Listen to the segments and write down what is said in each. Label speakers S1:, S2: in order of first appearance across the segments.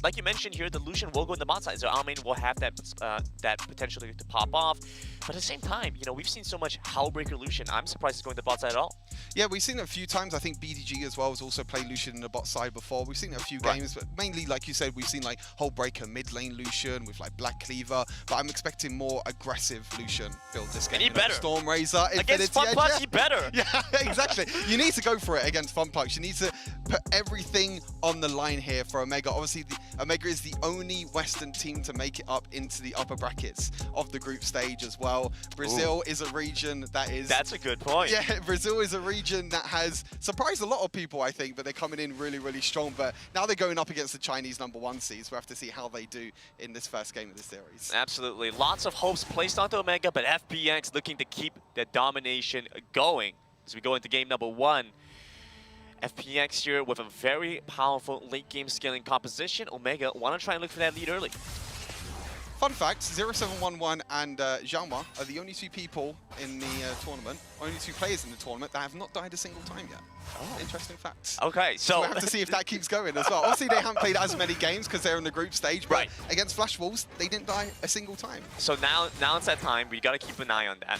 S1: like you mentioned here, the Lucian will go in the bot side, so Almain will have that that potential to pop off. But at the same time, you know, we've seen so much Hellbreaker Lucian. I'm surprised he's going to the bot side at all.
S2: Yeah, we've seen it a few times. I think BDG as well has also played Lucian in the bot side before. We've seen it a few games, but mainly, like you said, we've seen like Hullbreaker mid lane Lucian with like Black Cleaver. But I'm expecting more aggressive Lucian build this game.
S1: And he better.
S2: Stormrazor,
S1: Against
S2: Infinity
S1: FunPlux,
S2: Edge,
S1: he better.
S2: Yeah, exactly. You need to go for it against FunPlux. You need to put everything on the line here for Omega. Obviously, Omega is the only Western team to make it up into the upper brackets of the group stage as well. Brazil is a region that is...
S1: That's a good point.
S2: Yeah, Brazil is a region that has surprised a lot of people, I think, but they're coming in really, really strong. But now they're going up against the Chinese #1 seeds. We'll have to see how they do in this first game of the series.
S1: Absolutely. Lots of hopes placed onto Omega, but FPX looking to keep the domination going as we go into game #1. FPX here with a very powerful late game scaling composition. Omega want to try and look for that lead early.
S2: Fun fact, 0711 and Xiaoma are the only two people in the tournament, only two players in the tournament that have not died a single time yet. Oh. Interesting fact.
S1: Okay, so
S2: we'll have to see if that keeps going as well. Obviously, they haven't played as many games because they're in the group stage, but against Flash Wolves, they didn't die a single time.
S1: So now it's that time. We got to keep an eye on that.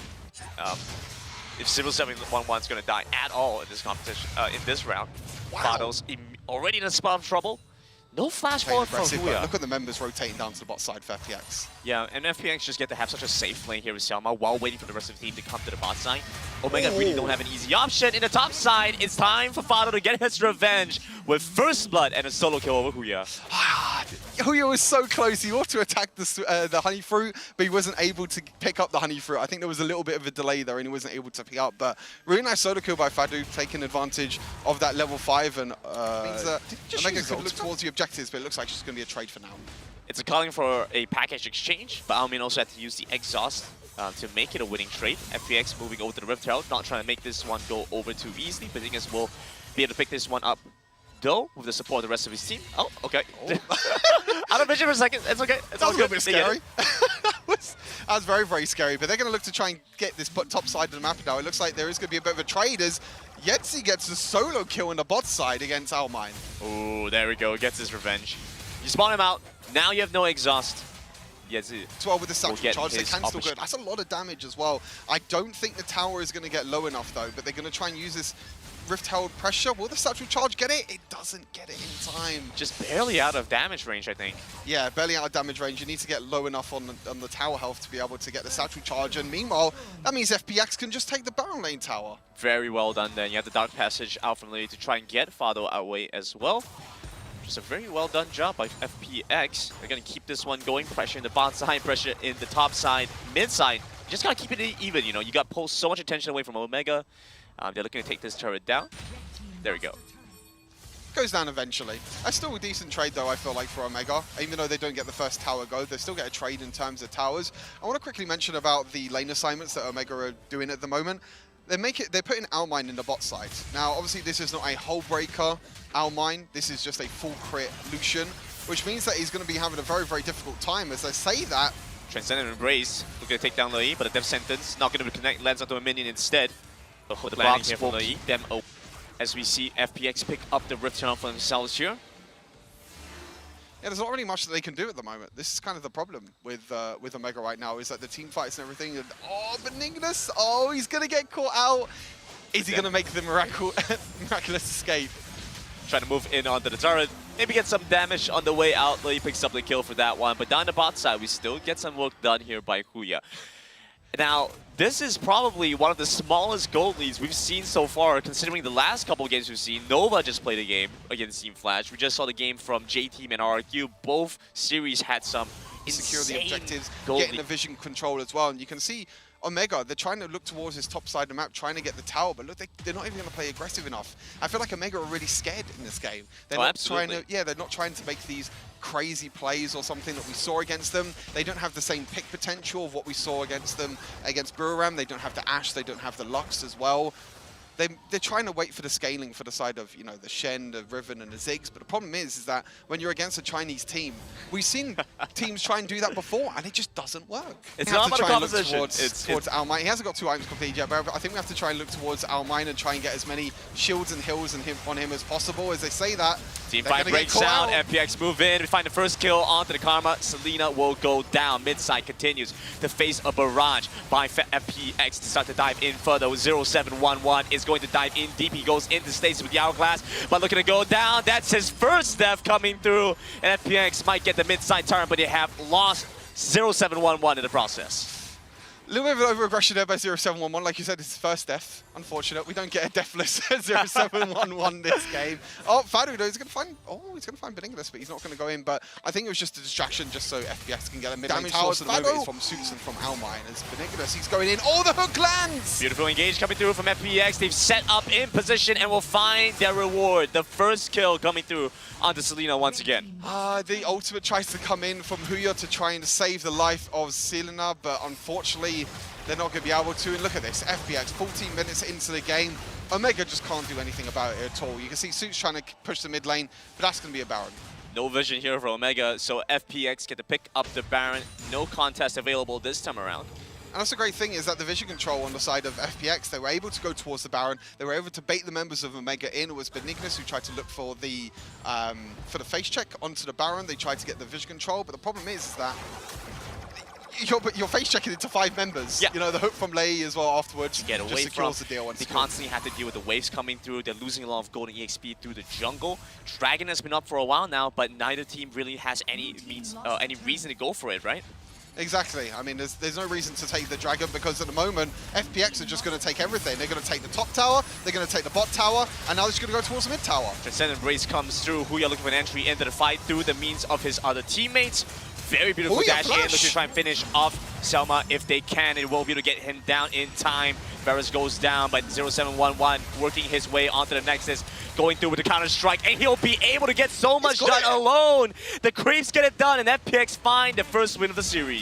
S1: If 0711 is going to die at all in this competition, in this round, Fado's already in a spot of trouble. No flash forward from Huya.
S2: Look at the members rotating down to the bot side for FPX.
S1: Yeah, and FPX just get to have such a safe lane here with Selma while waiting for the rest of the team to come to the bot side. Omega really don't have an easy option. In the top side, it's time for Fado to get his revenge with first blood and a solo kill over Huya.
S2: Huya was so close. He wanted to attack the honey fruit, but he wasn't able to pick up the honey fruit. I think there was a little bit of a delay there, and he wasn't able to pick up. But really nice solo kill by Fado, taking advantage of that level 5, and means that Omega could look towards the objectives, but it looks like it's just going to be a trade for now.
S1: It's a calling for a package exchange, but Almin also had to use the exhaust to make it a winning trade. FPX moving over to the Rift Herald, not trying to make this one go over too easily, but I think we'll be able to pick this one up, though, with the support of the rest of his team. Oh, okay. Out of vision for a second. It's okay. It's all
S2: a
S1: good.
S2: Bit scary. That was very, very scary, but they're going to look to try and get this top side of the map now. It looks like there is going to be a bit of a trade as Yetzi gets a solo kill on the bot side against Almine.
S1: Oh, there we go. Gets his revenge. You spawn him out. Now you have no exhaust. Yetzi.
S2: As well with the satchel charge, they can still go. That's a lot of damage as well. I don't think the tower is going to get low enough though, but they're going to try and use this Rift Herald pressure. Will the satchel charge get it? It doesn't get it in time.
S1: Just barely out of damage range, I think.
S2: Yeah, barely out of damage range. You need to get low enough on the tower health to be able to get the satchel charge. And meanwhile, that means FPX can just take the Baron Lane tower.
S1: Very well done then. You have the Dark Passage out from Lily to try and get Fado away as well. Just a very well done job by FPX. They're going to keep this one going. Pressure in the bot side, pressure in the top side, mid side. You just got to keep it even, you know. You got pulled so much attention away from Omega. They're looking to take this turret down. There we go.
S2: Goes down eventually. That's still a decent trade though, I feel like, for Omega. Even though they don't get the first tower go, they still get a trade in terms of towers. I want to quickly mention about the lane assignments that Omega are doing at the moment. They're putting Almine in the bot side. Now, obviously, this is not a Hullbreaker Almine. This is just a full crit Lucian, which means that he's going to be having a very, very difficult time. As I say that,
S1: Transcendent Embrace looking to take down Lei, but a Death Sentence not going to connect, lands onto a minion instead. The hook landing here from Lei. Them open. As we see FPX pick up the Rift Herald for themselves here.
S2: Yeah, there's not really much that they can do at the moment. This is kind of the problem with Omega right now, is that the team fights and everything. And, oh, Benignus! Oh, he's going to get caught out. Is he going to make the miraculous escape?
S1: Trying to move in onto the turret. Maybe get some damage on the way out. Lei picks up the kill for that one. But down the bot side, we still get some work done here by Huya. Now, this is probably one of the smallest gold leads we've seen so far, considering the last couple of games we've seen. Nova just played a game against Team Flash. We just saw the game from J-Team and RRQ. Both series had some
S2: secure the objectives,
S1: gold
S2: getting the vision control as well. And you can see Omega, they're trying to look towards this top side of the map, trying to get the tower, but look, they're not even going to play aggressive enough. I feel like Omega are really scared in this game. They're not trying to, they're not trying to make these crazy plays or something that we saw against them. They don't have the same pick potential of what we saw against them against Buriram. They don't have the Ashe, they don't have the Lux as well. they're trying to wait for the scaling for the side of, you know, the Shen, the Riven, and the Ziggs. But the problem is that when you're against a Chinese team, we've seen teams try and do that before, and it just doesn't work.
S1: It's
S2: we have
S1: not
S2: to
S1: about
S2: try and look
S1: composition.
S2: towards Almine. He hasn't got 2 items completed yet, but I think we have to try and look towards Almine and try and get as many shields and hills on him as possible. As they say that,
S1: Team fight breaks out. FPX move in. We find the first kill onto the Karma. Selena will go down. Midside continues to face a barrage by FPX to start to dive in further. 0711 is going to dive in deep. He goes into stasis with the Hourglass, but looking to go down. That's his first death coming through. And FPX might get the midside turn, but they have lost 0711 in the process.
S2: A little bit of over-aggression there by 0711. Like you said, it's his first death. Unfortunate. We don't get a deathless 0711 this game. Oh, Fadu, though, he's going to find Benignis, but he's not going to go in. But I think it was just a distraction just so FPX can get a mid-lane tower. So the moment is from Suits and from Almine. As Benignis, he's going in. Oh, the hook lands!
S1: Beautiful engage coming through from FPX. They've set up in position and will find their reward. The first kill coming through onto Selena once again.
S2: The ultimate tries to come in from Huya to try and save the life of Selena, but unfortunately, they're not going to be able to. And look at this, FPX, 14 minutes into the game. Omega just can't do anything about it at all. You can see Suits trying to push the mid lane, but that's going to be a Baron.
S1: No vision here for Omega, so FPX get to pick up the Baron. No contest available this time around.
S2: And that's the great thing is that the vision control on the side of FPX, they were able to go towards the Baron. They were able to bait the members of Omega in. It was Benignis who tried to look for the face check onto the Baron. They tried to get the vision control, but the problem is that you're face checking into 5 members.
S1: Yeah.
S2: You know, the hook from Lei as well afterwards
S1: Get away
S2: just secures
S1: from,
S2: the deal.
S1: they constantly have to deal with the waves coming through. They're losing a lot of golden EXP through the jungle. Dragon has been up for a while now, but neither team really has any reason to go for it, right?
S2: Exactly. I mean, there's no reason to take the Dragon because at the moment, FPX are just going to take everything. They're going to take the top tower, they're going to take the bot tower, and now they're just going to go towards the mid tower. Transcendent
S1: Race comes through. Huya looking for an entry into the fight through the means of his other teammates. Very beautiful dash in, looking to try and finish off Selma if they can. It will be able to get him down in time. Varus goes down, but 0711 working his way onto the Nexus, going through with the counter strike, and he'll be able to get so much done alone. The creeps get it done, and FPX find the first win of the series.